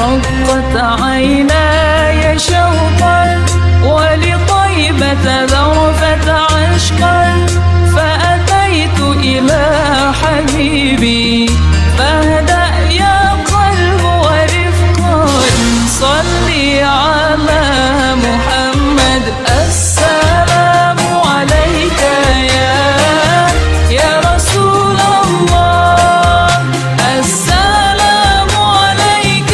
رقت عيناي شوقا ولطيبة ذرفت عشقا فأتيت إلى حبيبي فاهدأ يا قلب ورفقا صلي على محمد السلام عليك يا رسول الله السلام عليك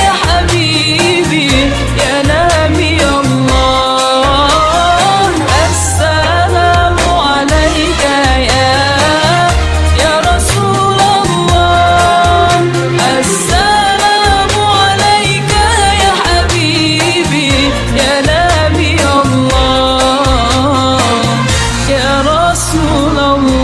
يا حبيبي يا نبي الله السلام عليك يا رسول الله السلام عليك يا حبيبي يا نبي الله يا رسول الله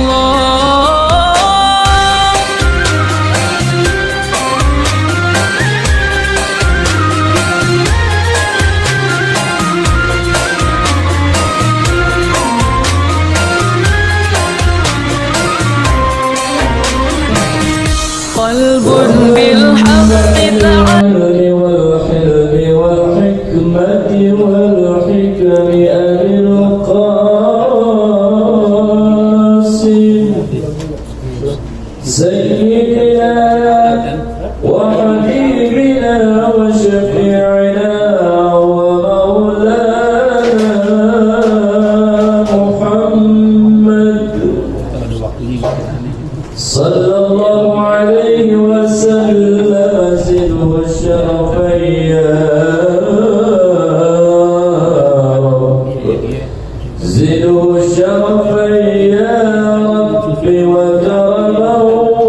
قلب بالحق تعالى والحلم والحكمة والحكم أبي القاسم سيدنا وحبيبنا وشفيعنا ومولانا محمد صلى الله عليه وسلم زده الشرفين يا رب زده الشرفين يا رب وكرما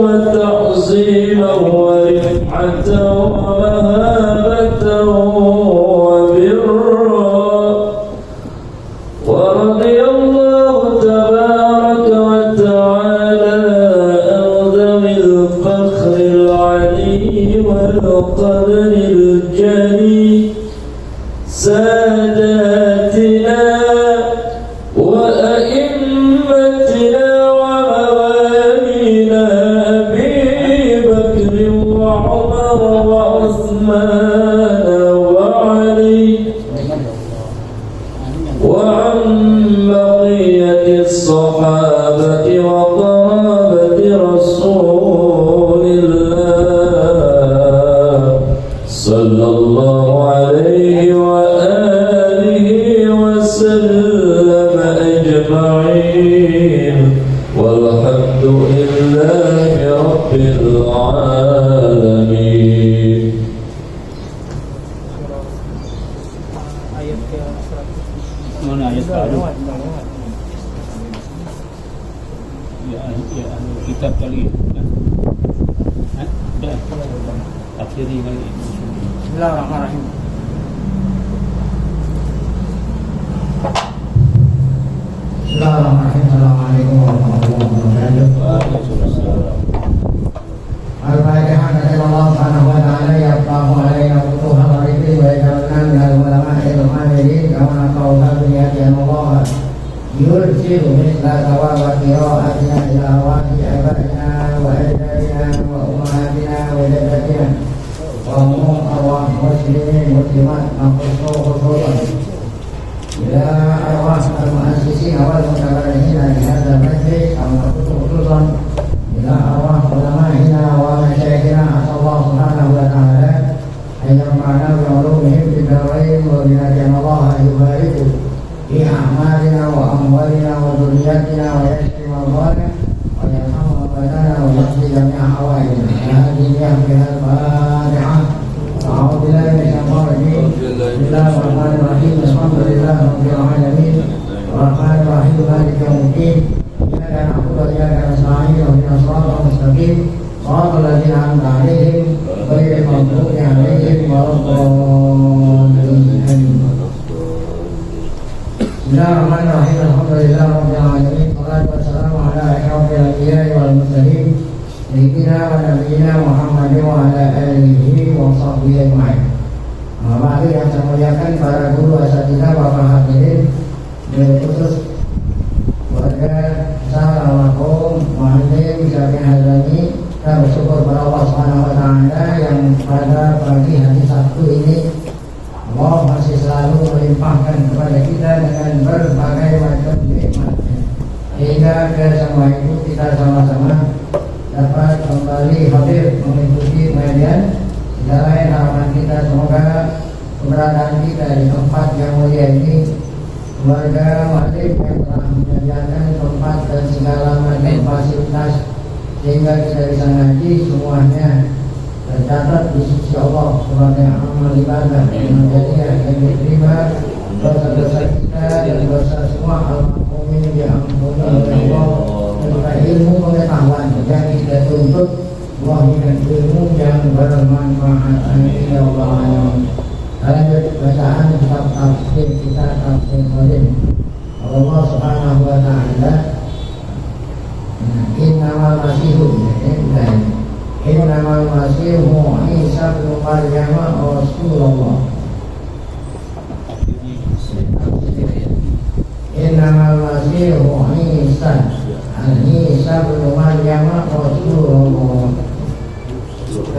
وتعظيما ورفعة ومهابة وبرا ورضي الله تبارك وتعالى الفخر العلي والقدر الجليل ساداتنا وأئمتنا وموالينا أبي بكر وعمر وعثمان وعلي وعن بقية الصحابة وقرابة رسول الله صلى الله عليه وآله وسلم أجمعين والحمد لله رب العالمين. Mana ayat baru? Ya, kitab kali. Dah. Akhiri kali. Bismillahirrahmanirrahim. Bismillahirrahmanirrahim. Assalamualaikum warahmatullahi wabarakatuh. Al-Fatihah. Allah Subhanahu wa ta'ala yaftahu alaina futuhal arifin wa yaj'alna minal ulama'il amilin kama qala bi'ati Allah yursilu mithla thawaba qira'atina ila arwahi abadina wa ajdadina wa ummahatina wa jaddatina wa umum arwah muslimin muslimat khususan ila arwah al-mu'assisin wal mutabarrihin di hadzal majlis khususan ila arwah ulama'ina wa masyayikhina asallahu subhanahu wa ta'ala an yarfa'na bi 'ulumihim fid darain wa binajana Allah yubariku fi a'malina wa amwalina wa dhurriyyatina wa yashfi marضانا wa yarhamu abadana wa yaqdi jami'a hawaijina hadhihi al-fatiha a'udzu billahi minasyaitonir rajim bismillahir rahmanir rahim alhamdulillahi rabbil alamin arrahmanir rahim maliki yaumiddin iyyaka na'budu wa iyyaka nasta'in ihdinas siratal mustaqim siratal ladzina an'amta 'alaihim ghairil maghdubi 'alaihim waladdallin. Bismillahirrahmanirrahim. Alhamdulillahi rabbil alamin. Wassalatu wassalamu ala asyrafil anbiya'i wal mursalin sayyidina wa nabiyyina Muhammadin wa ala alihi wa sahbihi ajma'in. Ba'du yang saya muliakan para guru asatidz Bapak hadirin dan khusus warga Assalamualaikum Muhammadin Syafii Hazani. Kita bersyukur kepada Allah Allah Subhanahu wa taala yang pada pagi hari Sabtu ini Allah masih selalu melimpahkan kepada kita dengan berbagai macam nikmat, sehingga semua itu kita sama-sama dapat kembali hadir mengikuti median. Tidak lain harapan kita semoga keberadaan kita di tempat yang mulia ini, keluarga Mahdib yang telah menyediakan tempat dan segala macam fasilitas sehingga kita bisa ngaji, semuanya tercatat di sisi Allah sebagai amal ibadah yang menjadi yang diterima. Dosa-dosa kita dan dosa semua al-mu'min diampuni oleh Allah, serta ilmu pengetahuan yang kita tuntut, Allah dengan ilmu yang bermanfaat. Amin ya Allah. Lanjut bacaan kitab tafsir kita, tafsir Qadim. Allah Subhanahu wa taala, innamal masihu, innamal masihu Isa bin Maryam Rasulullah. Innamal masihu Isa bin Maryam Rasulullah.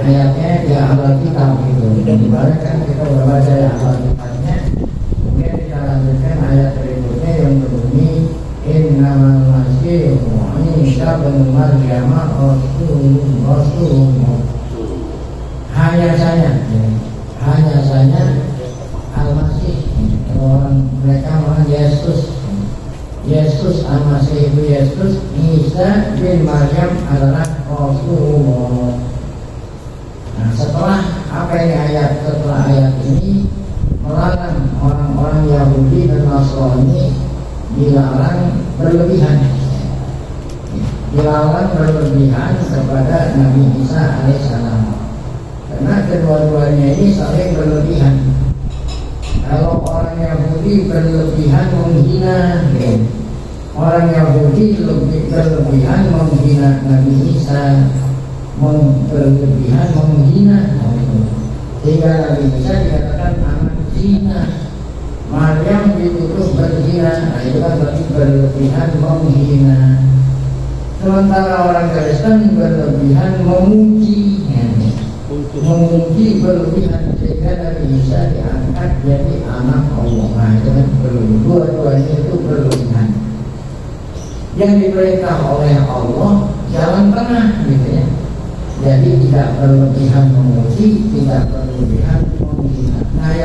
Ayatnya di awal kitab itu, dibacakan kita membaca di awal kitabnya. Kemudian kita lanjutkan ayat berikutnya yang berbunyi innamal masihu Isa bin Maryam Rasulullah. Hanya saja Al-Masih, orang mereka mengatakan Yesus Al-Masih itu Yesus, Isa bin Maryam adalah Rasulullah. Nah, setelah setelah ayat ini melarang orang-orang Yahudi dan Nasrani, dilarang berlebihan kepada Nabi Isa alaihissalam, karena kedua-duanya ini saling berlebihan. Kalau orang Yahudi berlebihan menghina, orang Yahudi berlebihan menghina Nabi Isa, berlebihan menghina, sehingga Nabi Isa dikatakan anak zina. Maryam dituduh berzina, itu kan berarti berlebihan menghina. Sementara orang Kristen berlebihan memuji berlebihan, sehingga Nabi Isa diangkat jadi anak Allah. Nah, itu kan berlebihan, dua-duanya itu berlebihan. Yang diperintah oleh Allah jalan tengah, gitu ya. Jadi tidak berlebihan memuji, tidak berlebihan menghina. Nah,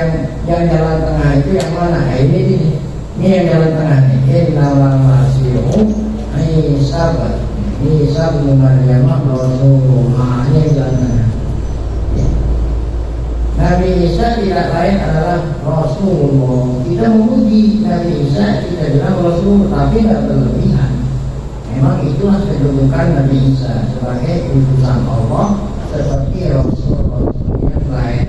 yang jalan tengah itu yang mana? Nah, ini yang jalan tengah nih. Innamal masihu Isa bin Maryam Rasulullah. Ini yang jalan tengah. Nabi Isa tidak lain adalah Rasulullah. Kita memuji Nabi Isa, kita bilang Rasul, tapi tidak berlebihan. Memang itulah kedudukan Nabi Isa sebagai utusan Allah, seperti Rasul-Rasul yang lain.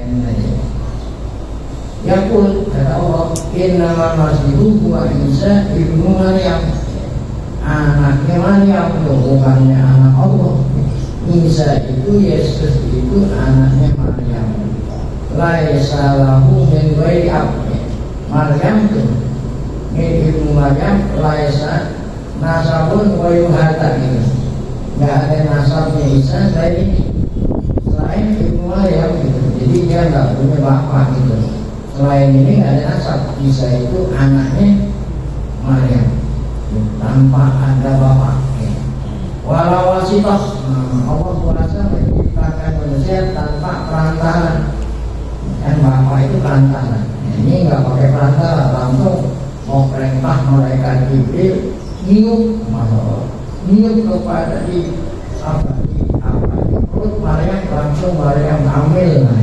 Yaqul, kata Allah, innamal masihu huwa Isa ibnu Maryam. Anaknya Maryam, bukannya anak Allah. Isa itu, Yesus itu anaknya Maryam. Laisa lahu min ghairi ab. Maryam itu ibnu Maryam, laisa nasabun wa yuhata gitu. Nggak ada nasabnya Isa selain ibnu Maryam gitu. Jadi dia nggak punya bapak gitu. Selain ini nggak ada nasab. Isa itu anaknya Maryam tanpa ada bapak. Walau wasitah, Allah kuasa menciptakan manusia tanpa perantara. Kan bapak itu perantara. Ini nggak pakai perantara, langsung mau perintah malaikat Jibril niup kepada di perut Maryam, langsung Maryam hamil. Nah,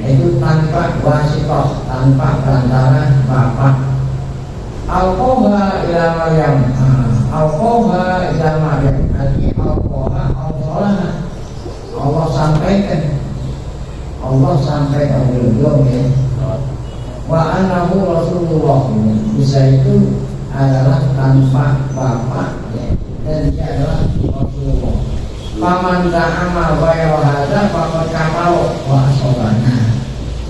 itu tanpa wasitoh, tanpa perantara bapak. Alqoha ila Maryam, Alqoha ila Maryam, artinya Alqoha, Allah sampaikan belum ya. Wa annahu Rasulullah, bisa itu adalah tanpa bapak ya, dan dia adalah Rasulullah. Paman ta'amal wa yawahada faqad kamalo wa asobana.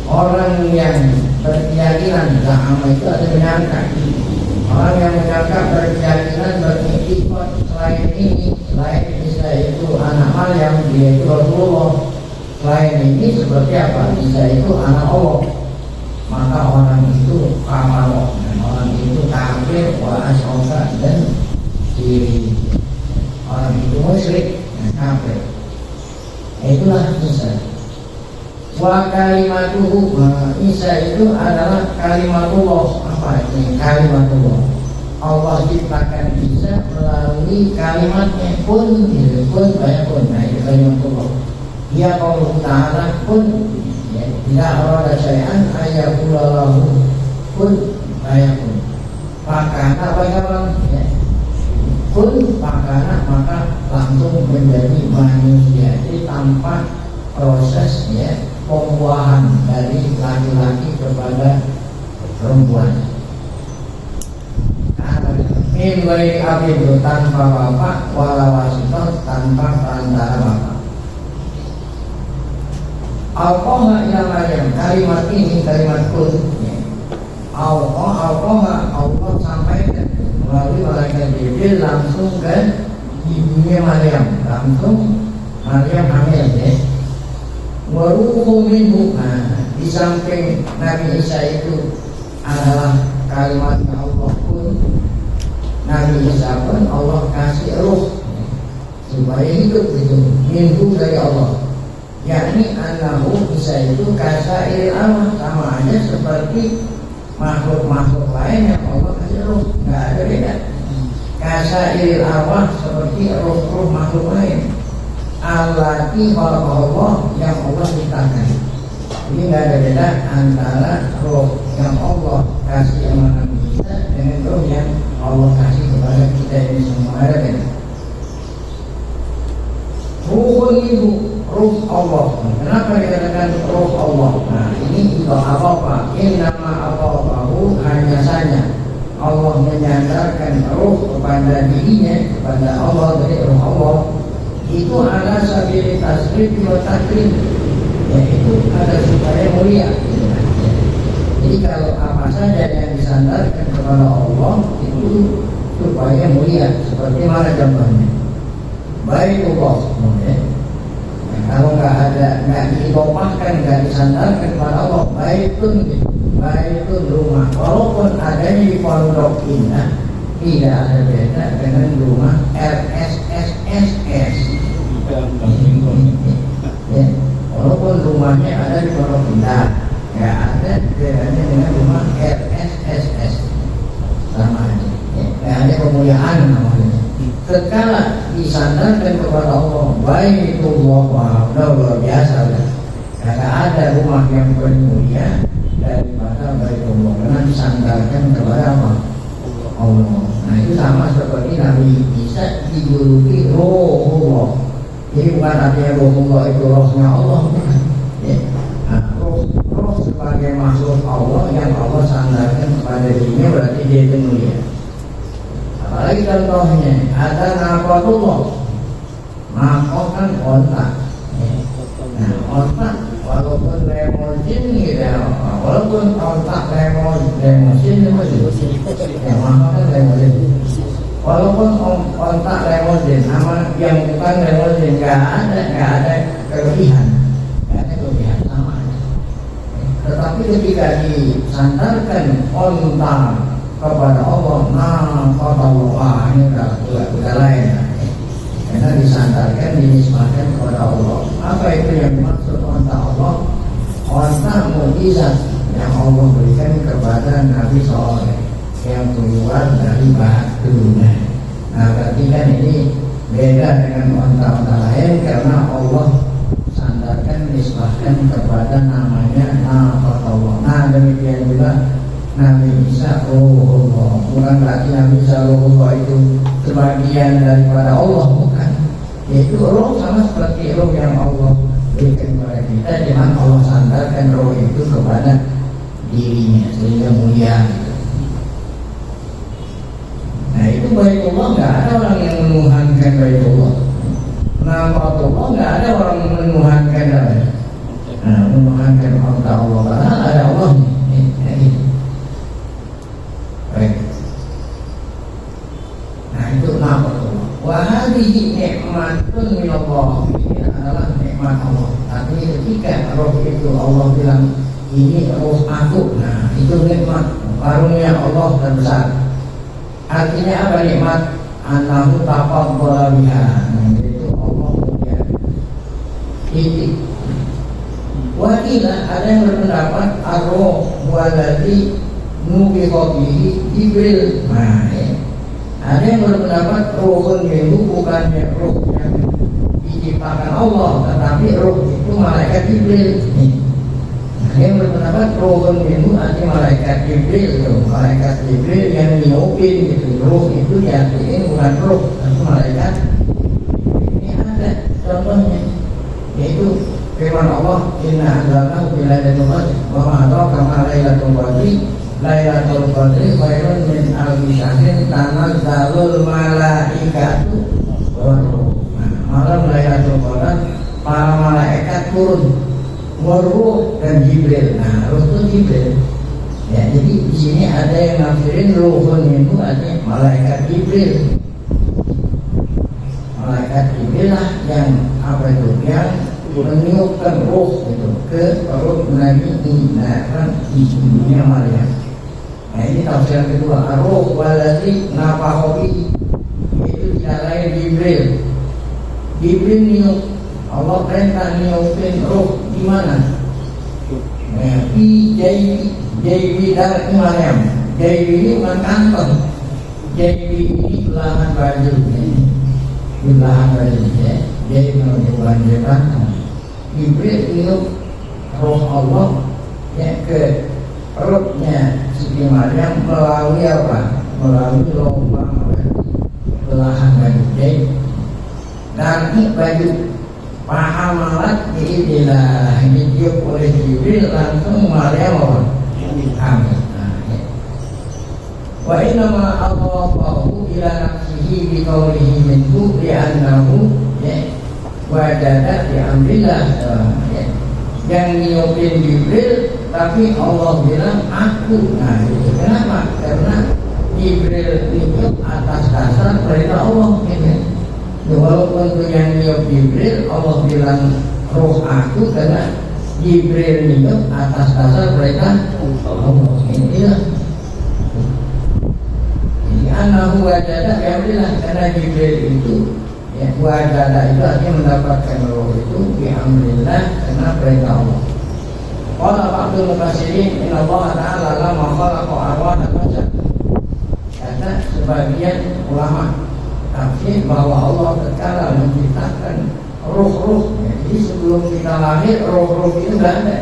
Orang yang berkeyakinan ta'amal itu ada menyangka. Orang yang menyangka berkeyakinan beriktikad selain ini, selain Isa itu anak Maryam, Rasulullah. Selain ini seperti apa? Isa itu anak Allah, maka orang itu kafir, dan orang itu kafir wa asyaka dan diri. Orang itu musyrik dan kafir. Itulah Isa. Wa kalimatuhu, Isa itu adalah kalimatullah. Apa ini kalimatullah? Allah ciptakan Isa melalui kalimatnya kun, pun banyak pun. Nah itu kalimatullah. Ya Allah Ta'ala pun ya, tidak ada syai'an ayakullahu pun ayakun. Maka bagaimana ya, pun maka langsung menjadi manusia. Jadi tanpa proses ya pembuahan dari laki-laki kepada perempuan. Min baik abid tanpa bapak walawasito tanpa perantara bapak. Alqaha ila Maryam, kalimat ini kalimat kun ya. Allah sampaikan melalui malaikat Jibril langsung ke ibunya Maryam, langsung Maryam hamil ya. Wa ruhu minhu, di samping Nabi Isa itu adalah kalimat Allah pun, Nabi Isa pun Allah kasih ruh ya, supaya hidup itu minhu dari Allah. Yakni anahu Isa itu kasairil arwah, sama aja seperti makhluk-makhluk lain yang Allah kasih ruh, nggak ada beda. Kasairil arwah seperti ruh-ruh makhluk lain. Allati Allah yang Allah ciptakan. Jadi nggak ada beda antara ruh yang Allah kasih sama Nabi Isa dengan ruh yang Allah kasih kepada kita ini semua, ada beda. Ruhun itu ruh Allah. Kenapa dikatakan ruh Allah? Nah ini itu apa? Ini nama apa-apahu hanya saja Allah menyandarkan ruh kepada dirinya, kepada Allah dari ruh Allah. Itu ada sabili tasrif wa takrim, yaitu ada supaya mulia. Jadi kalau apa saja yang disandarkan kepada Allah itu supaya mulia. Seperti mana contohnya? Baitullah, ya. Kalau nggak diidopahkan, nggak disandarkan kepada Allah, baitun rumah. Walaupun adanya di pondok indah, tidak ada beda dengan rumah RSSSS. Ya, walaupun rumahnya ada di pondok indah, nggak ada bedanya dengan rumah RSSS, sama aja. Ya, nggak ada kemuliaan namanya. Sekala disandarkan kepada Allah, Baitullah, luar biasa kan? Karena ada rumah yang paling mulia daripada Baitullah, karena disandarkan kepada Allah. Nah itu sama seperti Nabi Isa dijuluki Rohullah. Jadi bukan artinya Rohullah itu rohnya Allah, bukan. Ya. Nah, roh sebagai makhluk Allah yang Allah sandarkan kepada dirinya, berarti dia itu mulia. Apalagi contohnya ada naqatullah, naqat kan ontak. Nah ontak walaupun lemosin gitu, walaupun ontak lemosin itu masih yang naqat kan lemosin. Walaupun ontak lemosin sama yang bukan lemosin nggak ada kelebihan, sama aja. Tetapi ketika disandarkan ontak kepada Allah, Allah ini udah lain, karena disandarkan, dinisbahkan kepada Allah. Apa itu yang dimaksud onta Allah? Onta mukjizat yang Allah berikan kepada Nabi Soleh yang keluar dari batu. Nah, berarti kan ini beda dengan onta-onta lain karena Allah sandarkan, dinisbahkan kepada namanya Allah. Nah, demikian juga Nabi Isa Ruhullah. Bukan berarti Nabi Isa Ruhullah itu sebagian daripada Allah, bukan. Yaitu roh sama seperti roh yang Allah berikan kepada kita, dengan Allah sandarkan roh itu kepada dirinya sehingga mulia gitu. Nah itu Baitullah, nggak ada orang yang menuhankan Baitullah. Naqatullah, nggak ada orang yang menuhankan menuhankan Allah, karena ada Allah nih. Baik. Nah itu naqatullah. Wa hadhihi ni'matun min Allah. Ini adalah rahmat Allah. Tapi ketika roh itu Allah bilang ini roh aku, nah itu nikmat karunia Allah terbesar. Artinya apa nikmat? Anahu taqabbala biha, itu Allah punya titik. Wakilah ada yang berpendapat ar-roh waladi nubiqa bihi Jibril. Nah, ada yang berpendapat rohun itu bukannya roh yang diciptakan Allah, tetapi roh itu malaikat Jibril. Ada yang berpendapat rohun itu artinya malaikat Jibril, malaikat Jibril yang niupin gitu. Roh itu diartikan bukan roh, tapi malaikat. Ini ada contohnya, yaitu firman Allah, Inna anzalnahu fi lailatul qadr wa ma adraka ma lailatul qadri lailatul qadri khairun min alfi syahrin tanazzalul malaikatu war ruh. Malam lailatul qadar para malaikat turun, war ruh dan Jibril. Nah, ruh itu Jibril. Ya, jadi di sini ada yang nafsirin ruhun itu artinya malaikat Jibril. Malaikat Jibril lah yang apa itu? Yang meniupkan roh itu ke perut Nabi ibunya Maryam. Nah, ini tafsir kedua. Ar-ruh walladzi nafakha itu tidak lain Jibril. Jibril niup, Allah perintah niupin roh di mana? Nah, di Jaibi darah Maryam. Jaibi ini bukan kantong. Jaibi ini belahan baju. Belahan baju ya. Jadi menunjukkan dia Jibril niup roh Allah ya ke perutnya Siti Maryam melalui apa? Melalui lubang belahan baju. Jadi dari baju pahamalat diidilah ditiup oleh Jibril langsung Maryam hamil. Wa inna ma adhafahu ila nafsihi bi qawlihi minhu li'annahu wajada diambillah yang niupin Jibril, tapi Allah bilang aku. Nah itu kenapa? Karena Jibril niup atas dasar perintah Allah ya. Walaupun itu yang niup Jibril, Allah bilang roh aku, karena Jibril niup atas dasar perintah Allah. Inilah jadi anahu wajada diambillah, karena Jibril itu ya, wajada itu artinya mendapatkan roh itu bihamdillah karena perintah Allah. Qala ba'dul mufassirin inna Allah ta'ala lama khalaqa arwaha bashar. Kata sebagian ulama tafsir bahwa Allah tatkala menciptakan roh-roh. Jadi sebelum kita lahir roh-roh itu tidak ada.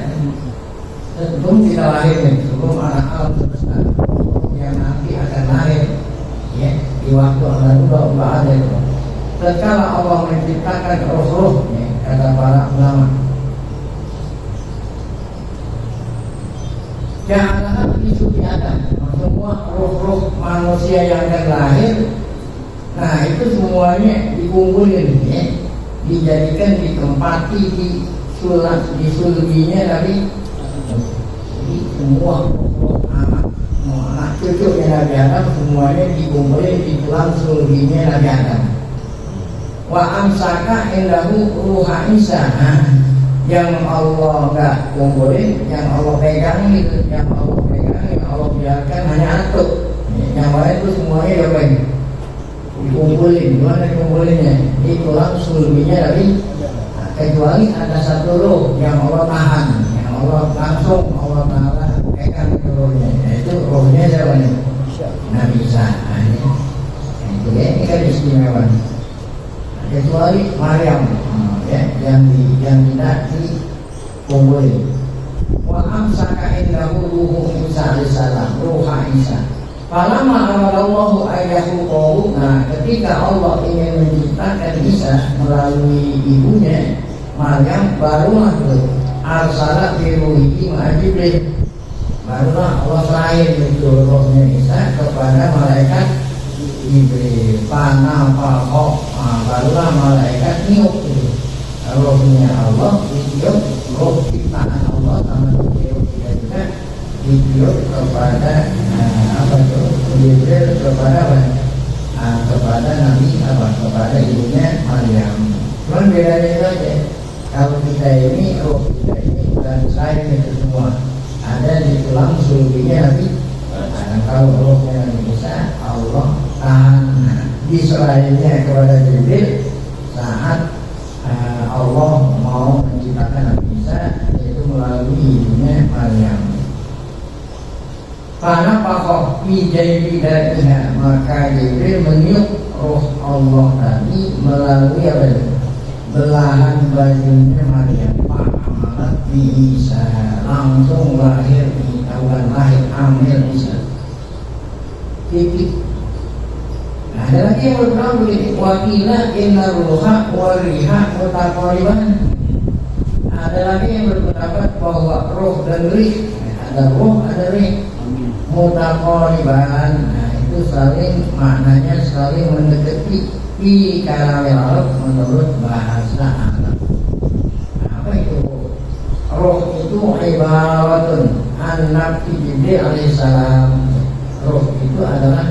Sebelum kita lahir, sebelum anak alam semesta yang nanti akan lahir ya, di waktu Allah tidak ada itu. Tatkala Allah menciptakan roh-roh, ya, kata para ulama, janganlah isu di atas semua roh-roh manusia yang akan lahir. Nah itu semuanya dikumpulin, ya, dijadikan, ditempati di sulbinya Nabi. Jadi semua roh-roh anak cucunya Nabi Adam semuanya dikumpulin di tulang sulbinya Nabi Adam. Wa amsaka indahu ruha Isa, yang Allah enggak kumpulin, yang Allah pegang itu, yang Allah pegang, yang Allah biarkan hanya atuk. Yang lain itu semuanya diapain? Dikumpulin. Gimana dikumpulinnya? Di tulang sulbinya dari, kecuali ada satu roh yang Allah tahan, yang Allah langsung Allah Ta'ala pegang itu rohnya. Itu rohnya siapa nih? Nabi Isa. Itu ya, ini kan istimewa. Kecuali Maryam ya, yang tidak dikumpulin. Wa amsaka indahu ruhu Isa alaihissalam, ruha Isa. Falamma amarallahu ayyahu. Nah, ketika Allah ingin menciptakan Isa melalui ibunya Maryam, barulah arsala bi ruhi ma Jibril. Barulah Allah serahin itu rohnya Isa kepada malaikat Jibril. Panah palkok, barulah malaikat niup itu rohnya Allah, ditiup roh ciptaan Allah sama ditiup juga ditiup kepada apa itu Jibril kepada apa? Kepada Nabi apa? Kepada ibunya Maryam. Cuman bedanya itu aja. Kalau kita ini dan saya itu semua ada di tulang sulbinya Nabi. Nah, kalau rohnya Nabi Isa, Allah tahan diserahinnya kepada Jibril saat Allah mau menciptakan Nabi Isa, yaitu melalui ibunya Maryam. Karena pakok bijaibidahiha, maka Jibril meniup roh Allah tadi melalui apa itu? Belahan bajunya Maryam. Amalat bi Isa, langsung lahir di bukan lahir hamil Isa. Titik. Nah, ada lagi yang berbilang begini, wakila inna ruha wariha mutaqariban. Ada lagi yang berpendapat bahwa roh dan rih, ada roh ada rih mutaqariban. Nah, itu saling maknanya saling mendekati di kalamil Arab menurut bahasa Arab. Nah, apa itu? Roh itu ibaratun an Nabi Jibril alaihissalam. Roh itu adalah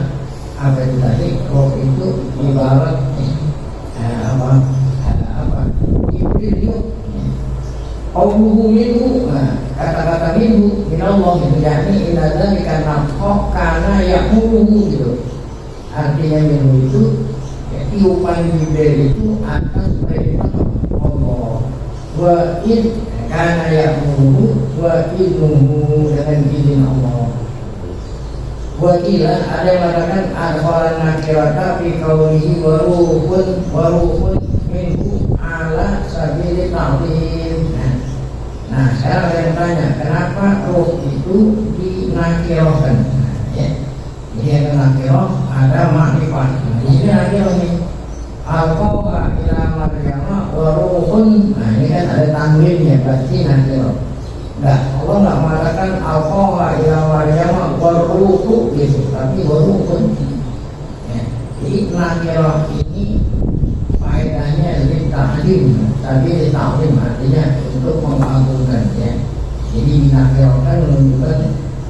apa itu tadi? Roh itu ibarat apa? Jibril itu minhu, kata-kata minhu min Allah itu yakni inada karena kok karena ya'muruhu gitu. Artinya minhu itu tiupan Jibril itu atas perintah Allah. Wa id karena ya'muruhu wa idnuhu dengan izin Allah. Wakila ada yang mengatakan adkhalan nakirata fi qawlihi waruhun minhu ala sabili ta'lim. Nah, sekarang ada yang tanya, kenapa roh itu dinakirahkan? Ya. Jadi ada nakirah, ada makrifat. Nah, di sini nakirah ini alqaha ila Maryam waruhun. Nah, ini kan ada tanwinnya, berarti nakirah. Nah, Allah nggak mengatakan alqaha ila Maryam waruhu gitu, tapi waruhun. Ya. Jadi nakirah ini faedahnya lebih ta'lim, tapi ta'lim artinya untuk mengagungkan ya. Jadi dinakirahkan menunjukkan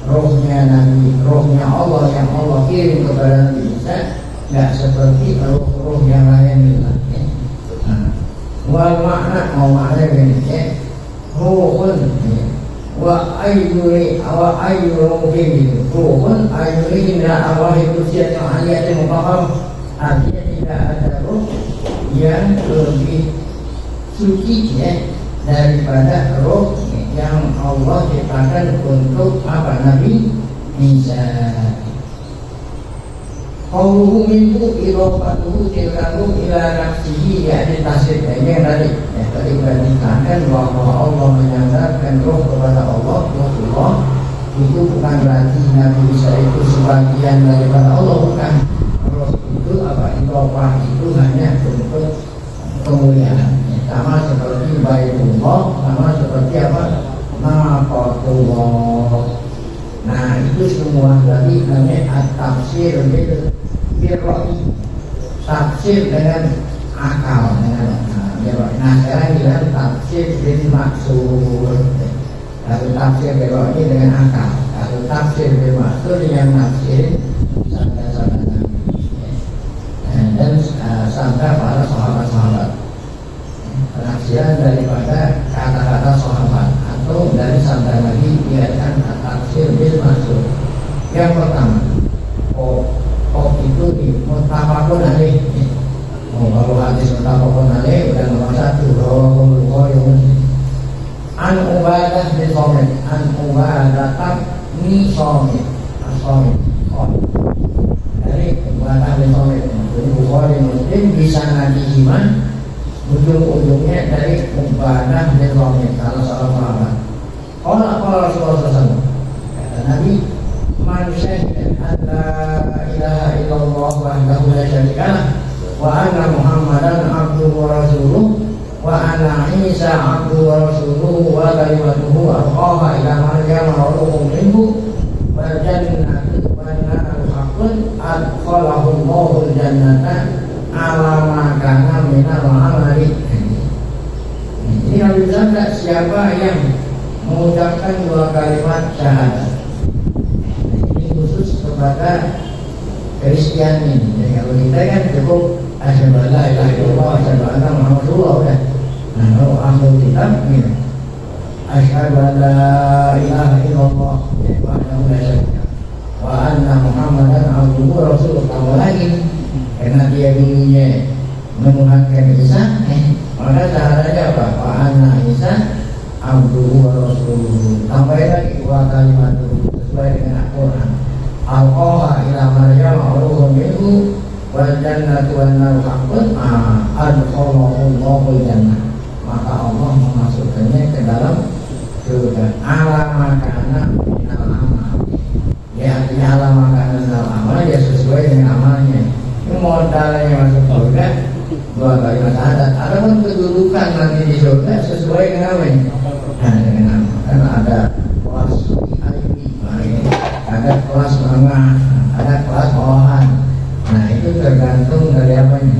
rohnya Nabi, rohnya Allah yang Allah kirim kepada Nabi Isa, nggak seperti roh-roh yang lain ya. Wal makna mau makna begini ya. Rohun ya. Wa ayyuri mungkin gitu. Rohun ayyuri indah Allah itu siat yang ayat yang mufaham. Artinya tidak ada roh yang lebih suci ya daripada roh yang Allah ciptakan untuk apa Nabi Isa. Qauluhu minhu idhafatuhu tilkahu ila nafsihi, yakni tasrifnya yang tadi sudah dikatakan bahwa Allah menyandarkan roh kepada Allah. Rasulullah itu bukan berarti Nabi Isa itu sebagian daripada Allah, bukan. Roh itu apa? Idhafah itu hanya untuk kemuliaan, sama seperti Baitullah, sama seperti apa? Naqatullah. Nah, itu semua tadi namanya at-tafsir birra'i, tafsir dengan akal, dengan birra'i. Nah, sekarang kita tafsir bil maksud. Kalau tafsir birra'i dengan akal, kalau tafsir bil maksud yang tafsir sabda-sabda Nabi dan sabda para sahabat-sahabat. Penafsiran daripada kata-kata sahabat atau dari sabda Nabi biarkan tafsir bil maksud. Yang pertama, itu di muttafaqun alaih. Kalau hadis muttafaqun alaih udah nomor 1, Rawahu Bukhari. An Ubadah bin Samit, an Ubadah bin Samit, dari Ubadah bin Samit. Jadi Bukhari Muslim bisa ngaji iman. Ujung-ujungnya dari Ubadah bin Samit, salah seorang sahabat. Qala Rasulullah SAW, kata Nabi, man syahida an la ilaha illallah wahdahu la syarika lah wa anna Muhammadan abduhu wa rasuluh wa anna Isa abduhu wa rasuluhu wa kalimatuhu alqaha ila Maryam wa ruhun minhu wa jannatu wa naru haqqun adkhalahu Allahul jannata ala ma kana minal amali. Ini Nabi bilang, siapa yang mengucapkan 2 kalimat syahadat. Ini khusus kepada Kristian ini. Jadi kalau kita kan cukup asyhadu an la ilaha illallah wa asyhadu anna Muhammadar Rasulullah udah. Nah, kalau ahli kitab gitu. asyhadu an la ilaha illallah wahdahu la syarika wa anna Muhammadan abduhu wa rasuluh. Tambah lagi karena dia dulunya menuhankan Isa, maka caranya apa? Wa anna Isa abduhu wa rasuluh. Tambah lagi wa kalimatuhu sesuai dengan Al-Quran. Al-Qaha ila Maryam ruhun minhu wal jannatu wan naru haqqun adkhalahullahu jannah. Maka Allah memasukkannya ke dalam surga. Alamakana minal amal. Ya artinya alamakana minal amal ya sesuai dengan amalnya. Ini modalnya masuk surga 2 kali syahadat. Ada pun kedudukan nanti di surga sesuai dengan amalnya. Nah, dengan amal. Karena ada kelas VIP, ada kelas menengah, ada kelas bawahan. Nah itu tergantung dari apanya.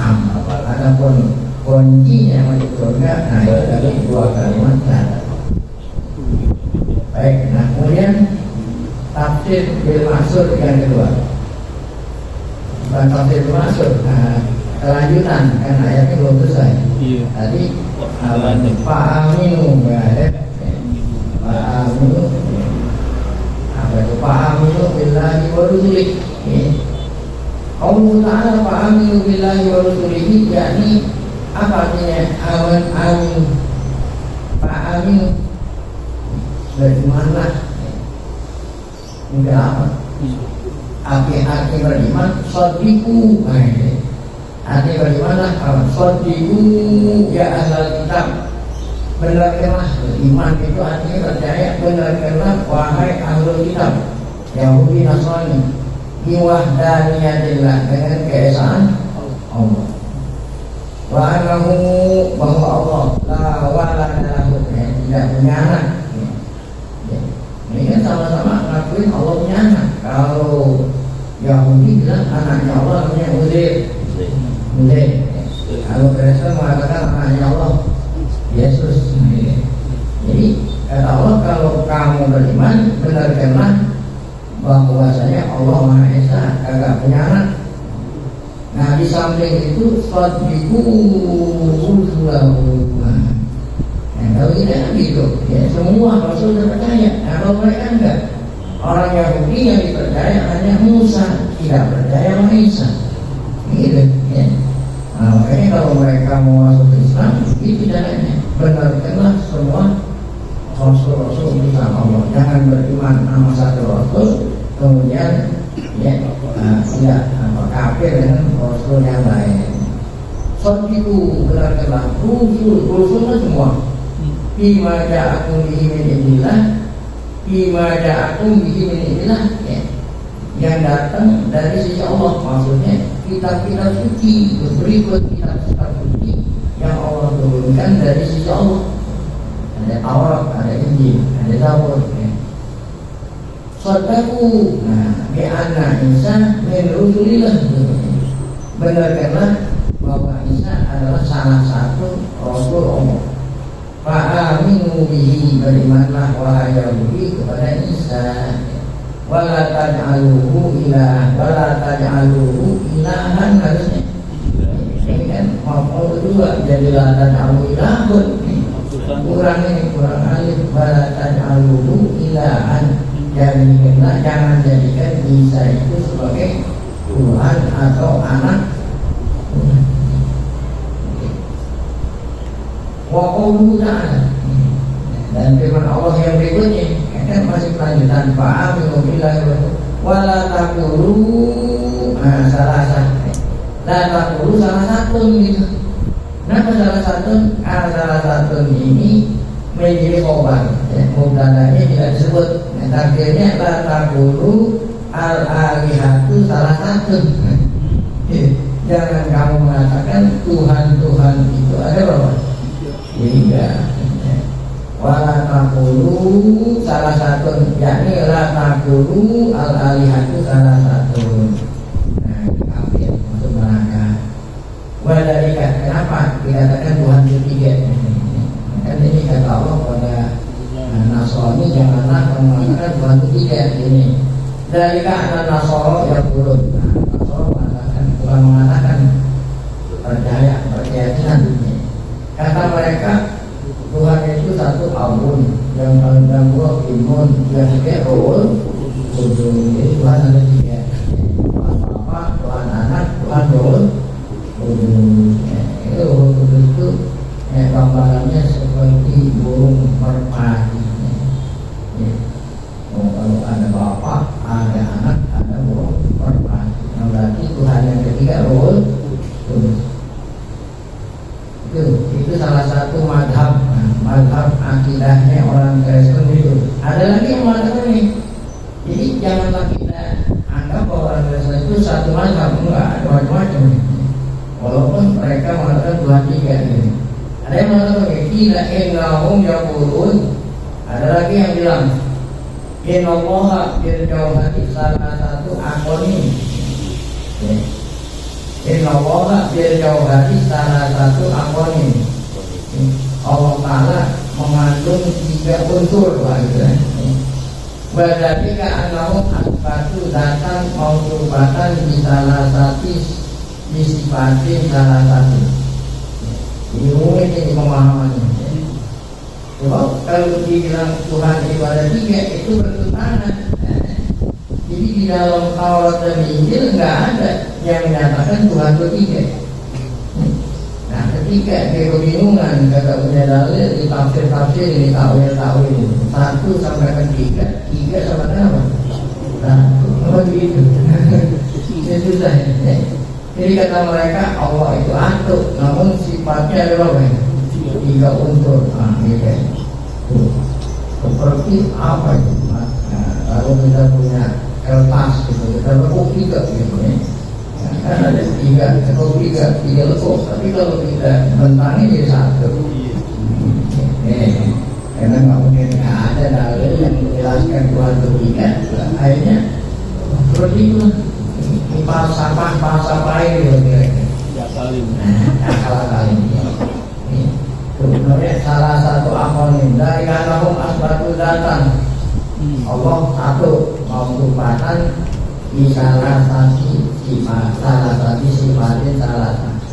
Amal. Adapun kuncinya masuk surga, nah itu dari 2 kalimat syahadat. Baik, nah kemudian tafsir bil maksud yang kedua. Bukan tafsir bil maksud, kelanjutan kan ayatnya belum selesai. Iya. Tadi fa'aminu fa'aminu apa itu fa'aminu billahi wa rusulihi. Allah Ta'ala fa'aminu billahi wa rusulihi, yakni apa artinya amin fa'aminu berimanlah. Enggak apa arti beriman sodiku. Arti berimanlah apa? Sodiku ya ahlal kitab, benarkanlah. Iman itu artinya percaya, benarkanlah wahai ahlul kitab Yahudi Nasrani biwahdaniyatillah, dengan keesaan Allah. Wa annahu, bahwa Allah la walada lahu, tidak punya anak. Ini kan sama-sama ngakuin Allah punya anak. Kalau Yahudi bilang anaknya Allah namanya Uzair. Kalau Kristen mengatakan anaknya Allah Yesus. Jadi kata Allah, kalau kamu beriman, benarkanlah bahwasanya Allah Maha Esa, kagak punya anak. Nah di samping itu sadiqu rusulahu. Kalau tidak gitu, ya semua Rasul percaya. Nah kalau mereka enggak, orang Yahudi yang dipercaya hanya Musa, tidak percaya sama Isa. Gitu, ya. Nah, makanya kalau mereka mau masuk Islam, itu caranya benarkanlah semua Rasul-Rasul bersama Allah. Jangan beriman sama satu Rasul, kemudian ya tidak kafir dengan Rasul yang lain. Sadiqu, benarkanlah Rasul semua. Bima ja'akum bihi min indillah, bima ja'akum bihi min indillah, ya. Yang datang dari sisi Allah, maksudnya kitab-kitab suci, berikut kitab-kitab suci yang Allah turunkan dari sisi Allah. Ada Taurat, ada Injil, ada Zabur, ya. Sadaku, nah bi'anna Isa min rusulillah, benarkanlah bahwa Isa adalah salah satu Rasul Allah. Fa'aminu bihi, berimanlah wahai Yahudi kepada Isa. Wala taj'aluhu ilahan, harusnya. Ini kan mau kedua, jadi la taj'alu ilahun. Kurang alif. Wala taj'aluhu ilahan, jangan jadikan Isa itu sebagai Tuhan atau anak. Wa qawluhu ta'ala, dan firman Allah yang berikutnya kan masih kelanjutan fa'aminu billahi wa la taqulu salah satu gitu. Kenapa salah satu? Karena salah satu ini menjadi khobar, ya, mubtada'nya tidak disebut. Takdirnya la taqulu al-alihatu salah satu. Jangan kamu mengatakan Tuhan itu ada berapa? Tiga. Wala taqulu salah satu, yakni la taqulu al-alihatu salah satu. Nah, kafir masuk neraka. Wadalika, kenapa dikatakan Tuhan ketiga? Kan ini kata Allah pada Nasrani, janganlah mengatakan Tuhan ketiga. Ini dalika anak Nasoro yang turun. Nasoro mengatakan, Tuhan mengatakan percaya selanjutnya. Kata mereka Tuhan itu satu abun, yang dua imun, yang tiga rohul kudus. Jadi Tuhan ada tiga, Tuhan Bapa, Tuhan Anak, Tuhan Rohul kudus. Itu rohul kudus itu gambarannya seperti burung merpati. Kalau ada Bapa, ada Anak, ada burung merpati. Nah, berarti Tuhan yang ketiga rohul kudus. Itu salah satu madhab akidahnya orang Kristen itu. Ada lagi yang mengatakan ini. Jadi janganlah kita anggap bahwa orang Kristen itu satu madhab, enggak, ada macam-macam. Walaupun mereka mengatakan Tuhan tiga ini. Ada yang mengatakan tidak innahum yaqulun. Ada lagi yang bilang innallaha birjauhati salah satu akonim. Innallaha birjauhati salah satu akonim. Allah Ta'ala mengandung tiga unsur. Berarti ka'annahum asbatu datang maudubatan di salah satu disipatin salah satu. Ini umumnya jadi pemahamannya. Sebab kalau dibilang Tuhan itu ada tiga, itu bertentangan. Jadi di dalam Taurat dan Injil nggak ada yang menyatakan Tuhan bertiga. Nah, ketika dia kebingungan, kata punya dalil di tafsir-tafsir ini takwil-takwil 1 sampai ke 3 sama apa? Satu, apa begitu? Itu susah ya. Jadi kata mereka Allah itu satu, namun sifatnya adalah apa? 3 unsur. Nah, gitu. Seperti apa itu? Nah, kalau kita punya kertas gitu, kita lekuk 3 gitu ya. Kan ada 3 lekuk, tapi kalau kita bentangin jadi 1. Karena nggak mungkin ada dalil yang menjelaskan Tuhan bertiga, akhirnya seperti itu. Ini falsafah gitu kira-kira. Akal kali. Sebenarnya salah satu akonim dari kanahum asbatu datang. Allah satu maudubatan di salah satu sifat, sifatnya salah satu.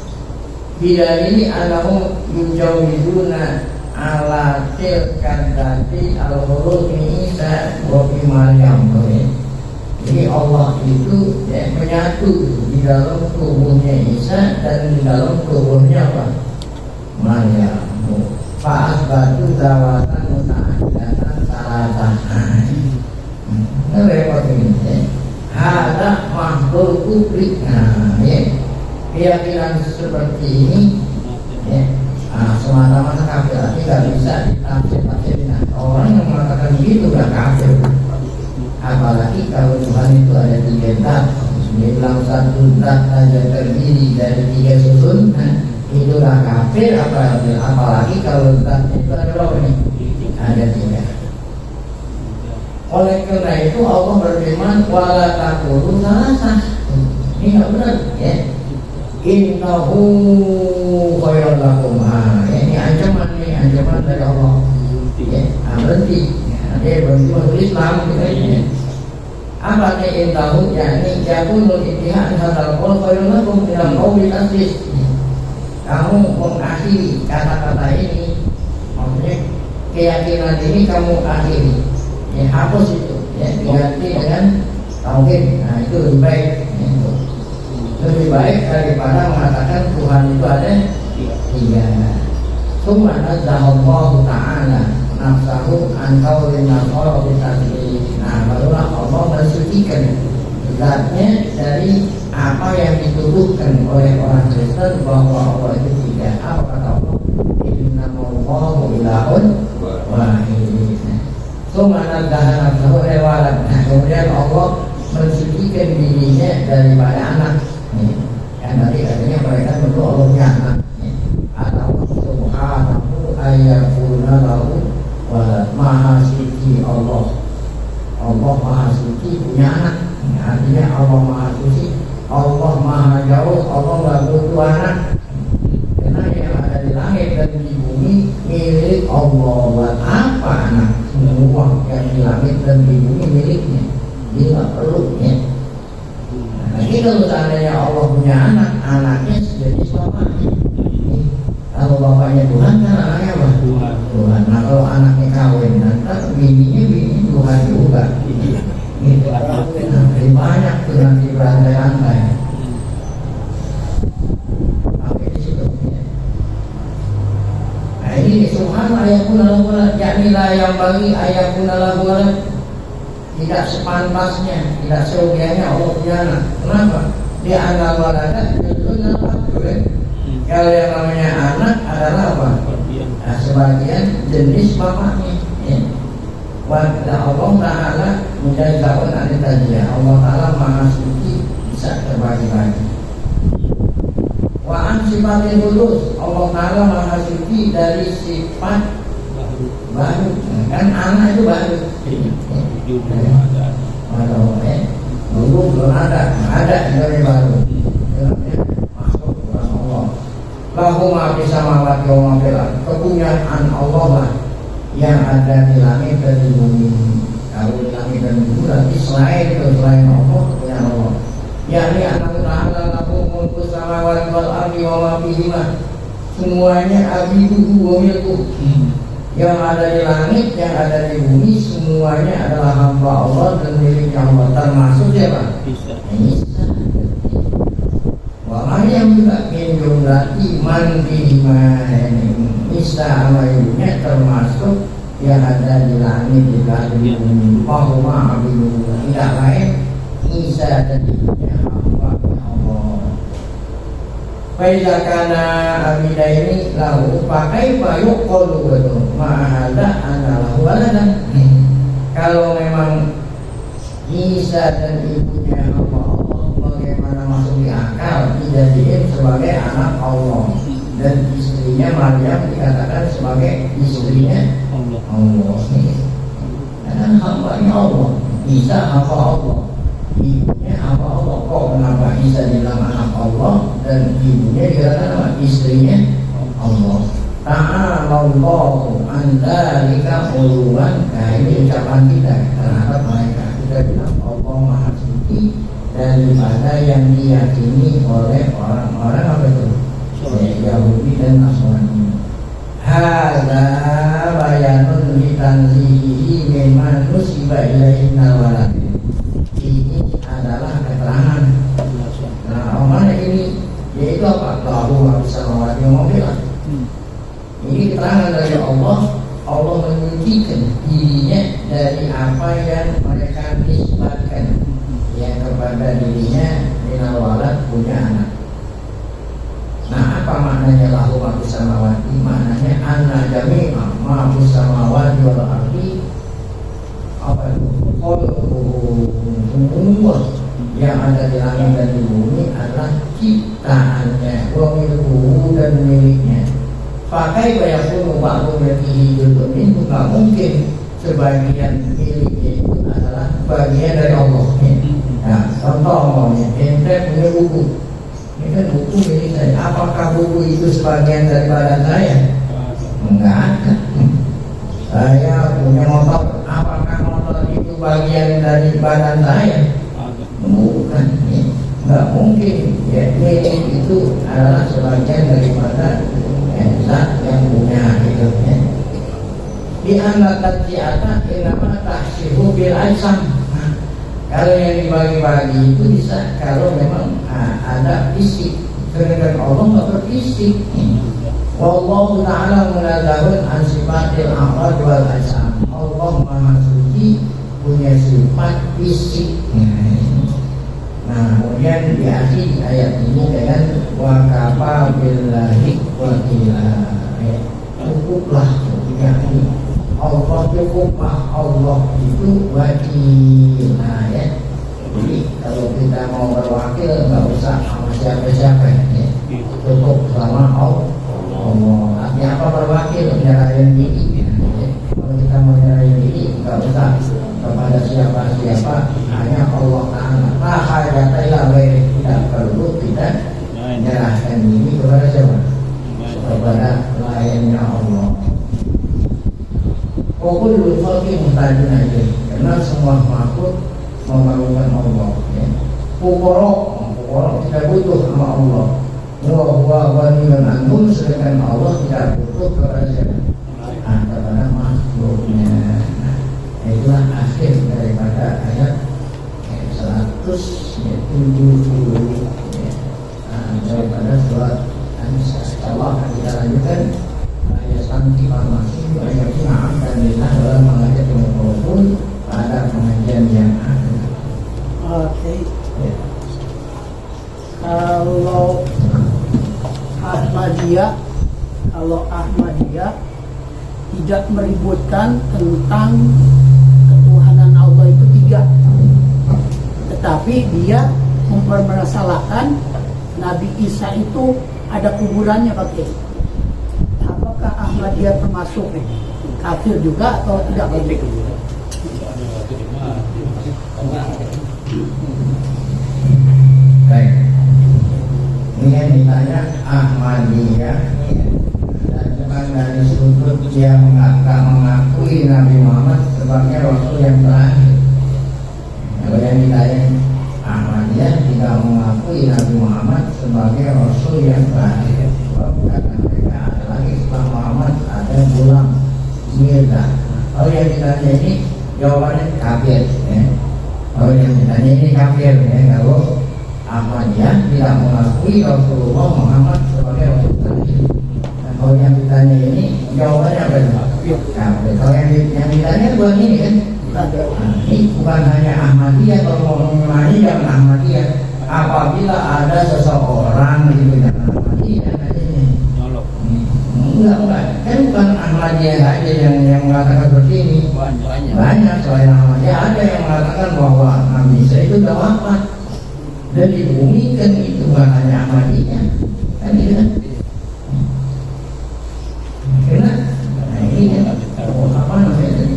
Bila ini anahum yujawiduna ala tilkan dati al-huruf Isa wa Maryam. Jadi Allah itu menyatu di dalam tubuhnya Isa dan di dalam tubuhnya apa? Maryam. Fa'asbatu dawatan muta'adatan salatah. Ini repot ini. Ada makhluk publik. Nah, ya. Keyakinan seperti ini ya, semata-mata kafir, tidak bisa ditafsir-tafsirkan. Orang yang mengatakan begitu sudah kafir. Apalagi kalau Tuhan itu ada 3 zat. Dia bilang satu zat saja terdiri dari 3 susun, itu sudah kafir. Apalagi kalau zat itu ada berapa nih? Ada 3. Oleh karena itu Allah berfirman wala taqulu salasah. Ini nggak benar ya. Innahu khairul lakum. Ini ancaman dari Allah. Ya, berhenti. Dia berhenti masuk Islam gitu ya. Apa nih intahu? Yani jagunul ittihad hadal qaul khairul lakum dalam qaul taslis. Kamu mengakhiri kata-kata ini, maksudnya keyakinan ini kamu akhiri. Ya, hapus itu, ya, diganti dengan tauhid. Nah, itu lebih baik. Ya, itu. Lebih baik daripada mengatakan Tuhan itu ada 3. Summa nazzahallahu ta'ala nafsahu an qaulin nasara bitasbih. Nah, barulah Allah mensucikan zatnya dari apa yang dituduhkan oleh orang Kristen bahwa Allah itu 3. Apa kata Allah? Innamallahu ilahun wahid. Sumana dahana nafsahu. Nah, kemudian Allah mensucikan dirinya daripada anak. Kan tadi katanya mereka tentu Allah punya anak. Atau subhanahu ayyakuna lahu walad. Maha suci Allah. Allah maha suci punya anak. Artinya Allah maha suci, Allah maha jauh, Allah nggak butuh anak. Karena yang ada di langit dan di bumi milik Allah. Buat apa anak? Semua yang di langit dan di bumi miliknya. Dia nggak perlu ya. Nah, ini kalau seandainya Allah punya anak, anaknya jadi bapaknya. Kalau bapaknya Tuhan kan anaknya apa? Tuhan. Nah, kalau anaknya kawin nanti bini Tuhan juga. Gitu. Lebih banyak tuh nanti berantai-antai. Sampai di situ. Nah ini subhanallah ayakun ala yakni lah yang bagi ayakun ala tidak sepantasnya, tidak seyogianya Allah punya anak. Kenapa? Dia anak walada judulnya apa? Kalau yang namanya anak adalah apa? Nah, sebagian jenis bapaknya. Ya. Wa'ala Allah Ta'ala menjadi kawan anitanya. Allah Ta'ala maha suci, bisa terbagi-bagi. Wa'an sifatil kudus, Allah Ta'ala maha suci dari sifat baru. Kan anak itu baru. Dulu belum ada dari baru. Masuk Quran Allah. Lahu ma fis samawati wa ma fil ardh. Kepunyaan Allah lah yang ada di langit dan di bumi. Kalau di langit dan di bumi berarti selain Allah kepunyaan Allah. Yakni Allah Ta'ala lahu mulku samawati wal ardi wa ma fihima. Semuanya abiduhu wa milkuh. Yang ada di langit, yang ada di bumi, semuanya adalah hamba Allah dan miliknya Allah. Termasuk siapa? Isa. Wah yang juga min jumlati man bihima. Isa sama ibunya termasuk yang ada di langit, di bumi. Mahuma abidu. Tidak lain Isa dan ibunya hamba Allah. Faizakana abida ini lahu pakai payuk kolu betul ma'ala analah waladan. Kalau memang Isa dan ibunya hamba Allah, bagaimana masuk di akal dijadiin sebagai anak Allah dan istrinya Maryam dikatakan sebagai istrinya Allah. Dan hambanya Allah, Isa hamba Allah, ibunya hamba Allah. Kok kenapa Isa dibilang anak Allah dan ibunya dikatakan apa? Istrinya Allah. Ta'alallahu an dzalika uluwan. Nah ini ucapan kita terhadap mereka. Kita bilang Allah maha suci daripada yang diyakini oleh orang-orang apa itu? Yahudi dan Nasrani. Hadza bayanun li tanzihi mimman nusiba ilaihi walad. Ini adalah keterangan. Nah, mana ini? Yaitu apa? Lahu bisa mawati mobilah. Ini keterangan dari Allah. Allah menyucikan dirinya dari apa yang mereka nisbatkan, yang kepada dirinya minal walad, punya anak. Nah, apa maknanya lahu bisa mawati? Maknanya anna jami'a ma bisa mawati wal ardi. Apa itu? Semua yang ada di langit dan di bumi adalah ciptaannya, wamilkuhu dan miliknya. Pakai bayakun waktu yaitu hidup itu nggak mungkin sebagian miliknya itu adalah bagian dari Allah. Nah, contoh maunya, ente punya buku, ini kan buku milik saya. Apakah buku itu sebagian dari badan saya? Enggak ada. Saya punya motor, apakah motor itu bagian dari badan saya? Bukan, nggak mungkin. Ya, milik itu adalah sebagian daripada zat yang punya hidupnya. Di anak tajiata ilama tahsihu bil ajsam. Kalau yang dibagi-bagi itu bisa kalau memang ada fisik. Sedangkan Allah nggak berfisik. Wallahu ta'ala munazahun an sifatil a'rad wal ajsam. Allah maha suci, punya sifat fisik. Nah, kemudian di akhir ayat ini dengan wa kafa billahi wakila. Cukuplah yakni Allah cukuplah, Allah itu wakil. Nah ya, jadi kalau kita mau berwakil nggak usah sama siapa-siapa ya. Cukup sama Allah. Artinya apa berwakil? Nyerahin diri ya. Kalau kita mau nyerahin diri nggak usah kepada siapa-siapa, hanya Allah Ta'ala. La hajata ila ghairi, tidak perlu kita menyerahkan diri kepada siapa? Kepada lainnya Allah. Kullu khalqin muhtajun ilaih, karena semua makhluk memerlukan Allah. Fuqara tidak butuh sama Allah. Wa huwa ghaniyun anhum, sedangkan Allah tidak butuh kepada siapa? Kepada Daripada surat Allah akan kita lanjutkan ayat santi farmasi ayat maaf dan lillah dalam mengajak pun pada pengajian yang ada. Oke. Kalau Ahmadiyah tidak meributkan tentang ketuhanan Allah itu tiga, tetapi dia mempermasalahkan Nabi Isa itu ada kuburannya pakai. Apakah Ahmadiyah termasuk kafir juga atau tidak kafir? Baik. Ini yang ditanya Ahmadiyah dan bukan dari sudut yang mengakui Nabi Muhammad sebagai Rasul yang terakhir. Kalau yang ditanya Ahmadiyah tidak mengakui Nabi Muhammad sebagai Rasul yang terakhir. Sebab kata mereka ada lagi setelah Muhammad ada Gulam Mirza. Kalau yang ditanya ini jawabannya kafir. Kalau yang ditanya ini kafir. Kalau Ahmadiyah tidak mengakui Rasulullah Muhammad sebagai Rasul terakhir. Dan kalau yang ditanya ini jawabannya apa? Kafir. Kalau yang ditanya bukan ini kan? Ini bukan hanya Ahmadiyah. Kalau mau mengenai jangan Ahmadiyah. Apabila ada seseorang di bidang Ahmadiyah enggak. Kan bukan Ahmadiyah saja yang mengatakan seperti ini. Banyak selain Ahmadiyah ada yang mengatakan bahwa Nabi Isa itu sudah wafat dan dibumikan. Itu bukan hanya Ahmadiyah. Kan gitu kan? Karena ini kan apa namanya tadi?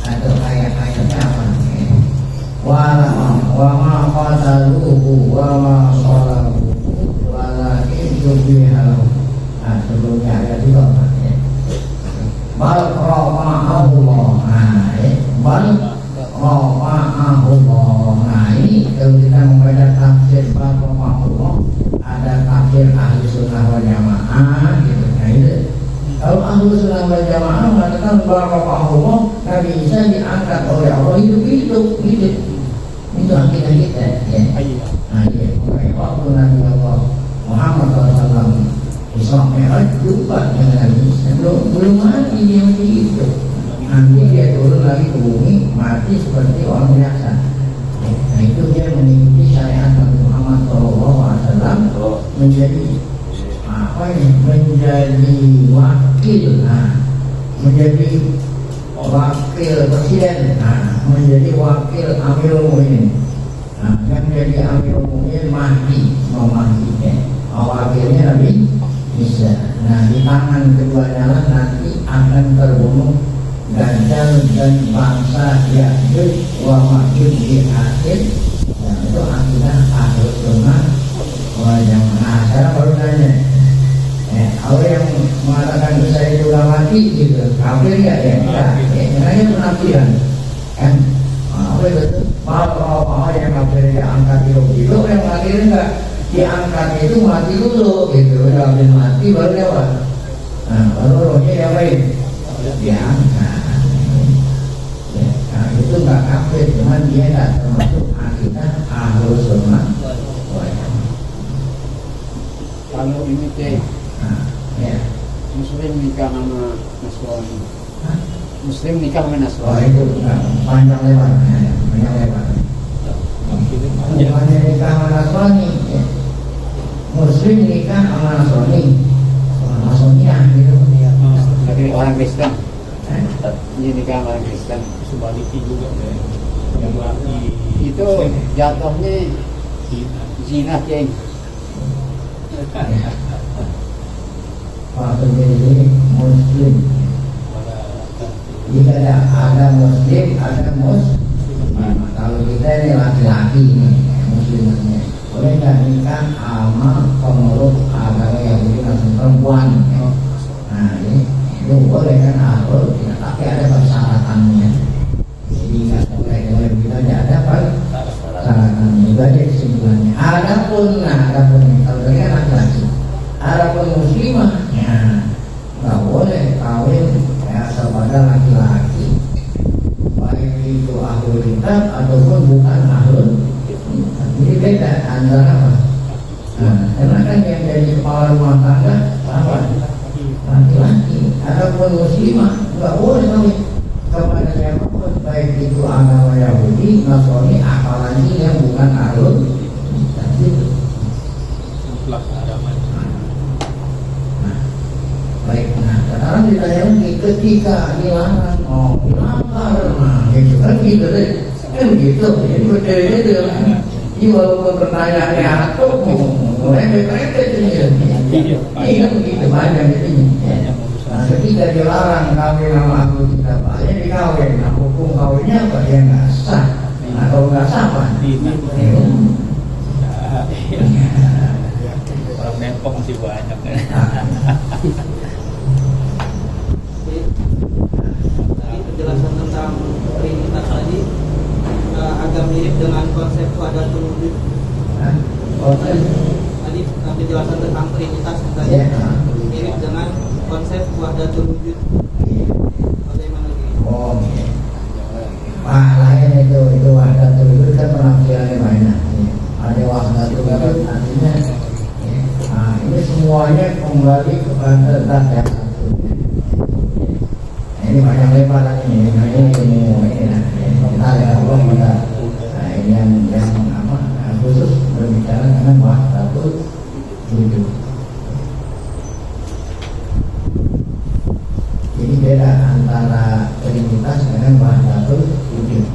Atau ayat-ayatnya apa? Wa ma qataluhu wa ma salabuhu walakin syubbiha. Nah, sebelumnya ayat itu apa? Bal rafa'ahullah. Bal rafa'ahullah. Nah, ini kalau kita membaca tafsir bal rafa'ahullah, ada tafsir ahli sunnah wal jamaah gitu. Nah, itu kalau ahli sunnah wal jamaah mengatakan bal rafa'ahullah, Nabi Isa diangkat oleh Allah hidup. Itu akidah kita ya. Nah, iya. Waktu Nabi Allah Muhammad SAW Isra Mi'raj jumpa dengan Nabi Isa, belum mati dia begitu. Nanti dia turun lagi ke bumi mati seperti orang biasa. Nah, itu dia mengikuti syariat Nabi Muhammad SAW menjadi apa ini? Menjadi wakil, menjadi wakil presiden, menjadi wakil Amirul Mukminin. Yang menjadi Amirul Mukminin Imam Mahdi. Wakilnya Nabi Isa. Nah, di tangan keduanya nanti akan terbunuh Dajjal dan bangsa Ya'juj wa Ma'juj di akhir. Nah, itu akidah Ahlus Sunnah wal Jamaah. Sekarang baru tanya, kalau yang mengatakan Isa itu udah mati gitu, kafir ya? Makanya penafsiran kan? Apa itu? Apa yang kafir diangkat hidup, yang mati enggak diangkat itu mati dulu gitu, udah mati baru lewat. Nah, baru rohnya diapain? Diangkat. Nah, itu enggak kafir, cuman dia enggak termasuk akidah Ahlus Sunnah. Kalau ini teh Ya. Muslim nikah sama Nasrani. Muslim nikah sama Nasrani. Itu panjang lebar. Hanya nikah sama Nasrani. Muslim nikah sama Nasrani. Nasrani gitu. Tapi orang Kristen. Ini nikah sama orang Kristen. Sebaliknya juga yang berarti Itu jatuhnya zina ceng. Maksudnya ini Muslim. Jika ada Muslim, ada kalau kita ini laki-laki nih, Muslimnya, boleh nggak nikah sama pemeluk agama Yahudi langsung perempuan? Nah, ini itu boleh kan Ahlul, tapi ada persyaratannya. Jadi nggak boleh kita tidak ada persyaratan. Itu aja kesimpulannya. Adapun kalau dia laki-laki, adapun muslimah, nggak boleh kawin kepada laki-laki, baik itu ahlul kitab ataupun bukan ahlul beda antara apa? Nah, karena kan yang jadi kepala rumah tangga apa? Laki-laki. Adapun muslimah nggak boleh kawin kepada siapapun, baik itu agama Yahudi, Nasrani, apalagi yang bukan alun. Itu. mutlak keagamaan. Baik, nah sekarang ditanya lagi ketika dilarang, dilanggar, nah gitu kan gitu deh, kan gitu, jadi berbeda itu. Ini walaupun pertanyaannya atau mereka ini, kan begitu banyak itu. Nah ketika dilarang kawin sama aku tidak banyak dikawin, nah hukum kawinnya apa? Dia nggak sah. Nah kalau nggak sah apa? Orang Depok masih banyak kan. Tadi penjelasan tentang Trinitas tadi agak mirip dengan konsep wahdatul wujud. Tadi penjelasan tentang Trinitas yang tadi mirip dengan konsep wahdatul wujud. Bagaimana gitu? Oh, lain itu wahdatul wujud kan penafsirannya banyak. Ada wahdatul wujud artinya, nah ini semuanya kembali kepada zat yang satu. Ini banyak lebar lagi ini nah, kita lihat Allah pada ini yang apa khusus berbicara dengan wahdatul wujud. Jadi beda antara Trinitas dengan wahdatul wujud.